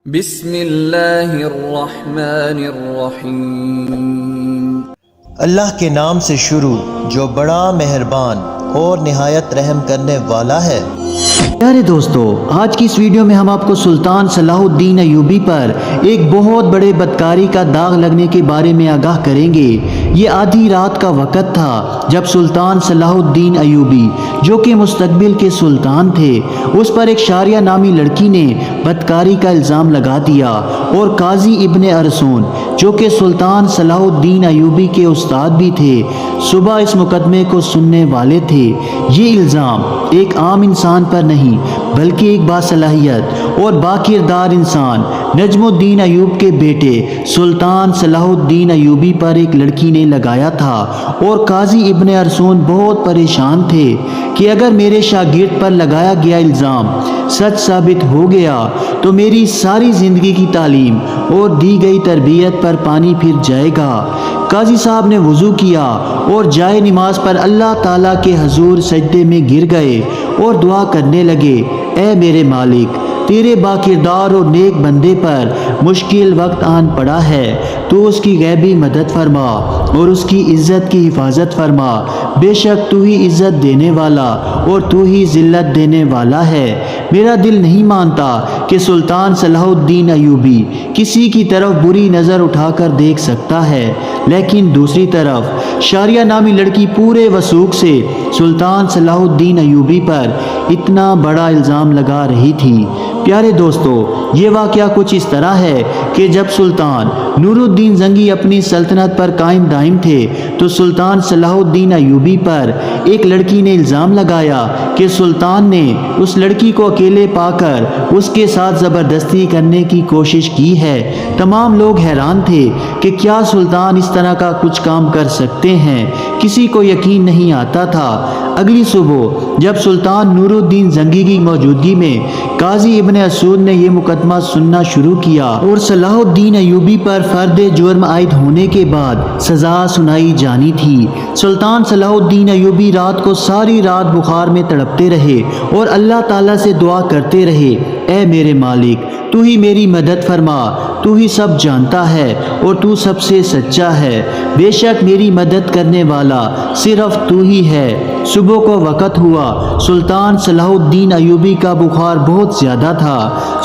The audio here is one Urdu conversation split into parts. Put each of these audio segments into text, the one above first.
بسم اللہ الرحمن الرحیم۔ اللہ کے نام سے شروع جو بڑا مہربان اور نہایت رحم کرنے والا ہے۔ پیارے دوستو، آج کی اس ویڈیو میں ہم آپ کو سلطان صلاح الدین ایوبی پر ایک بہت بڑے بدکاری کا داغ لگنے کے بارے میں آگاہ کریں گے۔ یہ آدھی رات کا وقت تھا جب سلطان صلاح الدین ایوبی جو کہ مستقبل کے سلطان تھے، اس پر ایک شاریہ نامی لڑکی نے بدکاری کا الزام لگا دیا اور قاضی ابن ارسون جو کہ سلطان صلاح الدین ایوبی کے استاد بھی تھے، صبح اس مقدمے کو سننے والے تھے۔ یہ الزام ایک عام انسان پر نہیں بلکہ ایک باصلاحیت اور باکردار انسان نجم الدین ایوب کے بیٹے سلطان صلاح الدین ایوبی پر ایک لڑکی نے لگایا تھا، اور قاضی ابن ارسون بہت پریشان تھے کہ اگر میرے شاگرد پر لگایا گیا الزام سچ ثابت ہو گیا تو میری ساری زندگی کی تعلیم اور دی گئی تربیت پر پانی پھر جائے گا۔ قاضی صاحب نے وضو کیا اور جائے نماز پر اللہ تعالیٰ کے حضور سجدے میں گر گئے اور دعا کرنے لگے، اے میرے مالک، تیرے باکردار اور نیک بندے پر مشکل وقت آن پڑا ہے، تو اس کی غیبی مدد فرما اور اس کی عزت کی حفاظت فرما۔ بے شک تو ہی عزت دینے والا اور تو ہی ذلت دینے والا ہے۔ میرا دل نہیں مانتا کہ سلطان صلاح الدین ایوبی کسی کی طرف بری نظر اٹھا کر دیکھ سکتا ہے، لیکن دوسری طرف شاریہ نامی لڑکی پورے وثوق سے سلطان صلاح الدین ایوبی پر اتنا بڑا الزام لگا رہی تھی۔ پیارے دوستو، یہ واقعہ کچھ اس طرح ہے کہ جب سلطان نور الدین زنگی اپنی سلطنت پر قائم دائم تھے تو سلطان صلاح الدین ایوبی پر ایک لڑکی نے الزام لگایا کہ سلطان نے اس لڑکی کو اکیلے پا کر اس کے ساتھ زبردستی کرنے کی کوشش کی ہے۔ تمام لوگ حیران تھے کہ کیا سلطان اس طرح کا کچھ کام کر سکتے ہیں، کسی کو یقین نہیں آتا تھا۔ اگلی صبح جب سلطان نور الدین زنگی کی موجودگی میں قاضی ابن ارسون نے یہ مقدمہ سننا شروع کیا اور صلاح الدین ایوبی پر فرد جرم عائد ہونے کے بعد سزا سنائی جانی تھی، سلطان صلاح الدین ایوبی رات کو ساری رات بخار میں تڑپتے رہے اور اللہ تعالیٰ سے دعا کرتے رہے، اے میرے مالک، تو ہی میری مدد فرما، تو ہی سب جانتا ہے اور تو سب سے سچا ہے، بے شک میری مدد کرنے والا صرف تو ہی ہے۔ صبح کو وقت ہوا، سلطان صلاح الدین ایوبی کا بخار بہت زیادہ تھا۔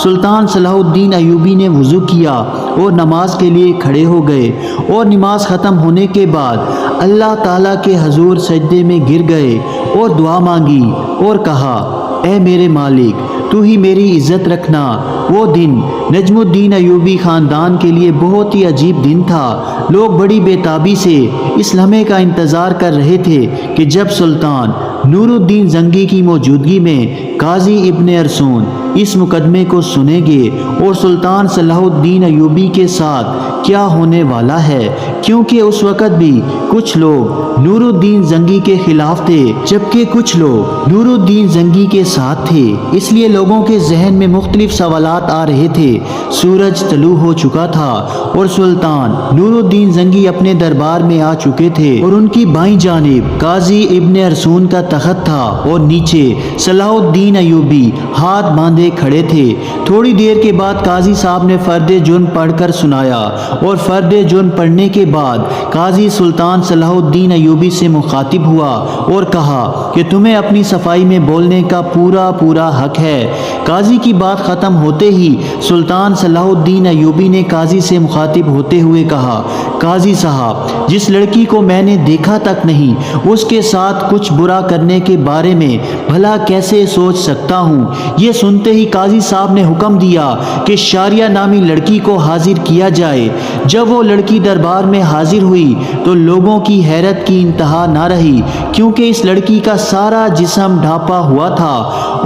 سلطان صلاح الدین ایوبی نے وضو کیا اور نماز کے لیے کھڑے ہو گئے، اور نماز ختم ہونے کے بعد اللہ تعالیٰ کے حضور سجدے میں گر گئے اور دعا مانگی اور کہا، اے میرے مالک، تو ہی میری عزت رکھنا۔ وہ دن نجم الدین ایوبی خاندان کے لیے بہت ہی عجیب دن تھا۔ لوگ بڑی بے تابی سے اس لمحے کا انتظار کر رہے تھے کہ جب سلطان نور الدین زنگی کی موجودگی میں قاضی ابن ارسون اس مقدمے کو سنیں گے اور سلطان صلاح الدین ایوبی کے ساتھ کیا ہونے والا ہے، کیونکہ اس وقت بھی کچھ لوگ نور الدین زنگی کے خلاف تھے جبکہ کچھ لوگ نور الدین زنگی کے ساتھ تھے، اس لیے لوگوں کے ذہن میں مختلف سوالات آ رہے تھے۔ سورج طلوع ہو چکا تھا اور سلطان نور الدین زنگی اپنے دربار میں آ چکے تھے، اور ان کی بائیں جانب قاضی ابن ارسون کا تخت تھا اور نیچے صلاح الدین ایوبی ہاتھ باندھے کھڑے تھے۔ تھوڑی دیر کے بعد قاضی صاحب نے فرد جرم پڑھ کر سنایا، اور فرد جرم پڑھنے کے بعد قاضی سلطان صلاح الدین ایوبی سے مخاطب ہوا اور کہا کہ تمہیں اپنی صفائی میں بولنے کا پورا حق ہے۔ قاضی کی بات ختم ہوتے ہی سلطان صلاح الدین ایوبی نے قاضی سے مخاطب ہوتے ہوئے کہا، قاضی صاحب، جس لڑکی کو میں نے دیکھا تک نہیں اس کے ساتھ کچھ برا کرنے کے بارے میں بھلا کیسے سوچ سکتا ہوں؟ یہ سنتے ہی قاضی صاحب نے حکم دیا کہ شاریہ نامی لڑکی کو حاضر کیا جائے۔ جب وہ لڑکی دربار میں حاضر ہوئی تو لوگوں کی حیرت کی انتہا نہ رہی، کیونکہ اس لڑکی کا سارا جسم ڈھانپا ہوا تھا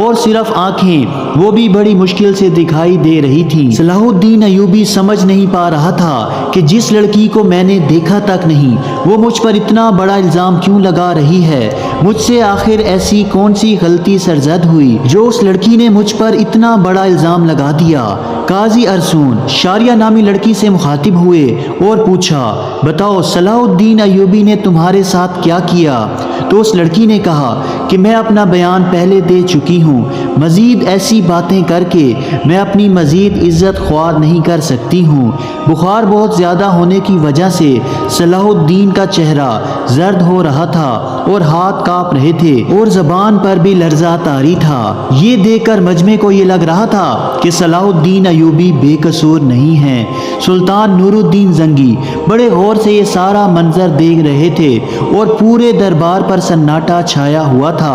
اور صرف آنکھیں وہ بھی بڑی مشکل سے دکھائی دے رہی تھیں۔ صلاح الدین ایوبی سمجھ نہیں پا رہا تھا کہ جس لڑکی کو میں نے دیکھا تک نہیں وہ مجھ پر اتنا بڑا الزام کیوں لگا رہی ہے۔ مجھ سے آخر ایسی کون سی غلطی سرزد ہوئی جو اس لڑکی نے مجھ پر اتنا بڑا الزام لگا دیا۔ قاضی ارسون شاریہ نامی لڑکی سے مخاطب ہوئے اور پوچھا، بتاؤ صلاح الدین ایوبی نے تمہارے ساتھ کیا کیا؟ تو اس لڑکی نے کہا کہ میں اپنا بیان پہلے دے چکی ہوں، مزید ایسی باتیں کر کے میں اپنی مزید عزت خوار نہیں کر سکتی ہوں۔ بخار بہت زیادہ ہونے کی وجہ سے صلاح الدین کا چہرہ زرد ہو رہا تھا اور ہاتھ کانپ رہے تھے اور زبان پر بھی لرزہ طاری تھا۔ یہ دیکھ کر مجمع کو یہ لگ رہا تھا کہ صلاح الدین ایوبی بے قصور نہیں ہیں۔ سلطان نور الدین زنگی بڑے غور سے یہ سارا منظر دیکھ رہے تھے اور پورے دربار پر سناٹا چھایا ہوا تھا۔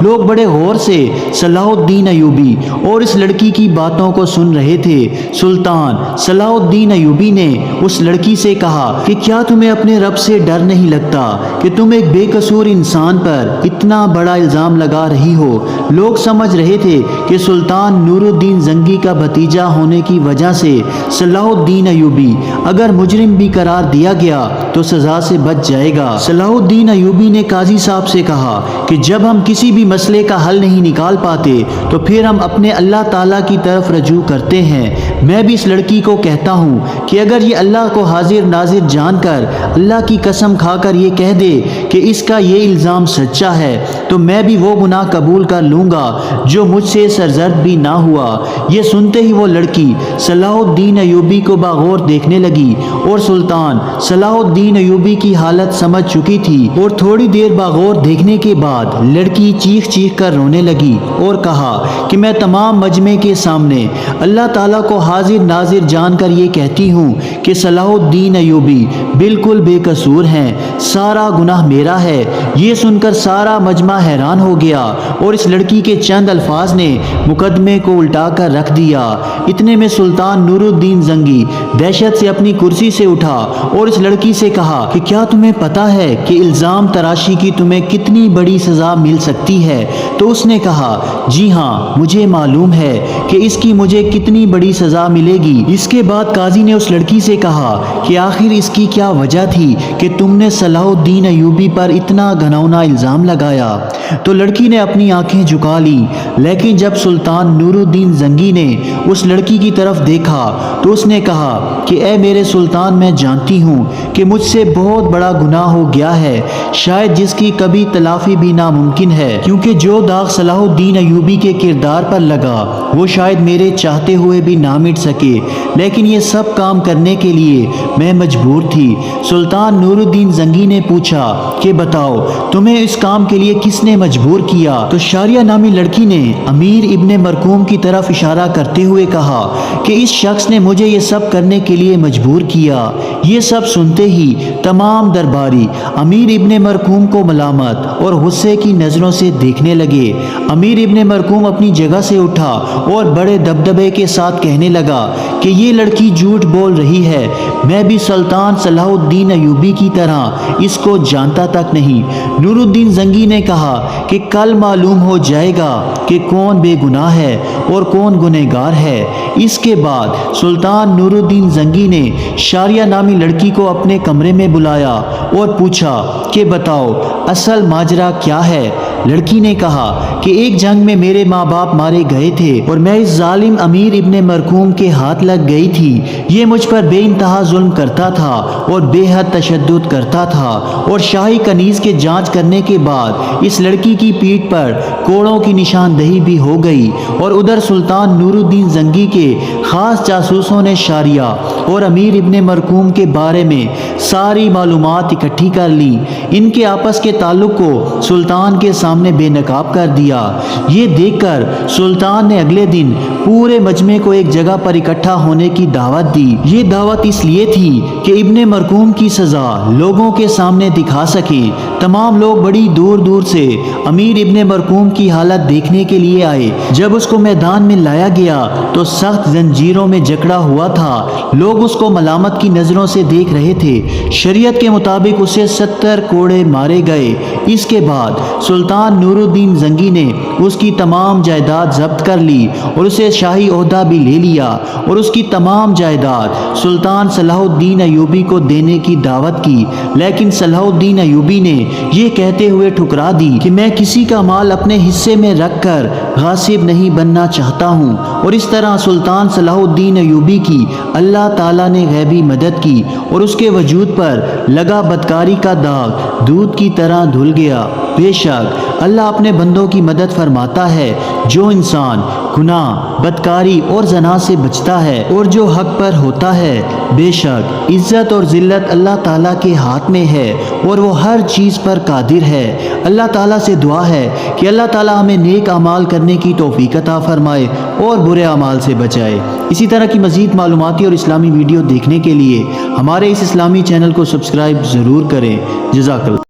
لوگ بڑے غور سے صلاح الدین ایوبی اور اس لڑکی کی باتوں کو سن رہے تھے۔ سلطان صلاح الدین ایوبی نے اس لڑکی سے کہا کہ کیا تمہیں اپنے رب سے ڈر نہیں لگتا کہ تم ایک بے قصور انسان پر اتنا بڑا الزام لگا رہی ہو؟ لوگ سمجھ رہے تھے کہ سلطان نور الدین زنگی کا بھتیجا ہونے کی وجہ سے صلاح الدین ایوبی اگر مجرم بھی قرار دیا گیا تو سزا سے بچ جائے گا۔ صلاح الدین ایوبی نے قاضی صاحب سے کہا کہ جب ہم کسی بھی مسئلے کا حل نہیں نکال پاتے تو پھر ہم اپنے اللہ تعالیٰ کی طرف رجوع کرتے ہیں۔ میں بھی اس لڑکی کو کہتا ہوں کہ اگر یہ اللہ کو حاضر ناظر جان کر اللہ کی قسم کھا کر یہ کہہ دے کہ اس کا یہ الزام سچا ہے تو میں بھی وہ گناہ قبول کر لوں گا جو مجھ سے سرزد بھی نہ ہوا۔ یہ سنتے ہی وہ لڑکی صلاح الدین ایوبی کو باغور دیکھنے لگی اور سلطان صلاح الدین ایوبی کی حالت سمجھ چکی تھی اور تھوڑی دیر باغور دیکھنے کے بعد لڑکی چیخ چیخ کر رونے لگی اور کہا کہ میں تمام مجمع کے سامنے اللہ تعالیٰ کو حاضر ناظر جان کر یہ کہتی ہوں کہ صلاح الدین ایوبی بالکل بے قصور ہیں، سارا گناہ میرا ہے۔ یہ سن کر سارا مجمع حیران ہو گیا اور اس لڑکی کے چند الفاظ نے مقدمے کو الٹا کر رکھ دیا۔ اتنے میں سلطان نور الدین زنگی دہشت سے اپنی کرسی سے اٹھا اور اس لڑکی سے کہا کہ کیا تمہیں پتا ہے کہ الزام تراشی کی تمہیں کتنی بڑی سزا مل سکتی ہے؟ تو اس نے کہا جی ہاں مجھے معلوم ہے کہ اس کی مجھے کتنی بڑی سزا ملے گی۔ اس کے بعد قاضی نے اس لڑکی سے کہا کہ آخر اس کی کیا وجہ تھی کہ تم نے صلاح الدین ایوبی پر اتنا گھناؤنا الزام لگایا؟ تو لڑکی نے اپنی آنکھیں جھکا لیں، لیکن جب سلطان نور الدین زنگی نے اس لڑکی کی طرف دیکھا تو اس نے کہا کہ اے میرے سلطان، میں جانتی ہوں کہ مجھ سے بہت بڑا گناہ ہو گیا ہے، شاید جس کی کبھی تلافی بھی ناممکن ہے، کیونکہ جو داغ صلاح الدین ایوبی کے کردار پر لگا وہ شاید میرے چاہتے ہوئے بھی نہ مٹ سکے، لیکن یہ سب کام کرنے کے لیے میں مجبور تھی۔ سلطان نور الدین زنگی نے پوچھا کہ بتاؤ تمہیں اس کام کے لیے کس نے مجبور کیا؟ تو شاریہ نامی لڑکی نے امیر ابن مرکوم کی طرف اشارہ کرتے ہوئے کہا کہ اس شخص نے مجھے یہ سب کرنے کے لیے مجبور کیا۔ یہ سب سنتے ہی تمام درباری امیر ابن مرکوم کو ملامت اور غصے کی نظروں سے دیکھنے لگے۔ امیر ابن مرکوم اپنی جگہ سے اٹھا اور بڑے دبدبے کے ساتھ کہنے لگا کہ یہ لڑکی جھوٹ بول رہی ہے، میں بھی سلطان صلاح الدین ایوبی کی طرح اس کو جانتا تک نہیں۔ نور الدین زنگی نے کہا کہ کل معلوم ہو جائے گا کہ کون بے گناہ ہے اور کون گنہگار ہے۔ اس کے بعد سلطان نور الدین زنگی نے شاریہ نامی لڑکی کو اپنے کمرے میں بلایا اور پوچھا کہ بتاؤ اصل ماجرا کیا ہے؟ لڑکی نے کہا کہ ایک جنگ میں میرے ماں باپ مارے گئے تھے اور میں اس ظالم امیر ابن مرکوم کے ہاتھ لگ گئی تھی۔ یہ مجھ پر بے انتہا ظلم کرتا تھا اور بے حد تشدد کرتا تھا، اور شاہی کنیز کے جانچ کرنے کے بعد اس لڑکی کی پیٹھ پر کوڑوں کی نشاندہی بھی ہو گئی۔ اور ادھر سلطان نور الدین زنگی کے خاص جاسوسوں نے شاریہ اور امیر ابن مرکوم کے بارے میں ساری معلومات اکٹھی کر لی، ان کے آپس کے تعلق کو سلطان کے سامنے بے نقاب کر دیا۔ یہ دیکھ کر سلطان نے اگلے دن پورے مجمع کو ایک جگہ پر اکٹھا ہونے کی دعوت دی۔ یہ دعوت اس لیے تھی کہ ابن مرکوم کی سزا لوگوں کے سامنے دکھا سکیں۔ تمام لوگ بڑی دور دور سے امیر ابن مرکوم کی حالت دیکھنے کے لیے آئے۔ جب اس کو میدان میں لایا گیا تو سخت زنجیروں میں جکڑا ہوا تھا، لوگ اس کو ملامت کی نظروں سے دیکھ رہے تھے۔ شریعت کے مطابق اسے 70 کوڑے کوڑے مارے گئے۔ اس کے بعد سلطان نور الدین زنگی نے اس کی تمام جائیداد ضبط کر لی اور اسے شاہی عہدہ بھی لے لیا اور اس کی تمام جائیداد سلطان صلاح الدین ایوبی کو دینے کی دعوت کی، لیکن صلاح الدین ایوبی نے یہ کہتے ہوئے ٹھکرا دی کہ میں کسی کا مال اپنے حصے میں رکھ کر غاصب نہیں بننا چاہتا ہوں، اور اس طرح سلطان صلاح الدین ایوبی کی اللہ تعالیٰ نے غیبی مدد کی اور اس کے وجود پر لگا بدکاری کا داغ دودھ کی طرح دھل گیا۔ بے شک اللہ اپنے بندوں کی مدد فرماتا ہے۔ جو انسان گناہ، بدکاری اور زنا سے بچتا ہے اور جو حق پر ہوتا ہے، بے شک عزت اور ذلت اللہ تعالیٰ کے ہاتھ میں ہے اور وہ ہر چیز پر قادر ہے۔ اللہ تعالیٰ سے دعا ہے کہ اللہ تعالیٰ ہمیں نیک اعمال کرنے کی توفیق عطا فرمائے اور برے اعمال سے بچائے۔ اسی طرح کی مزید معلوماتی اور اسلامی ویڈیو دیکھنے کے لیے ہمارے اس اسلامی چینل کو سبسکرائب ضرور کریں۔ جزاک اللہ۔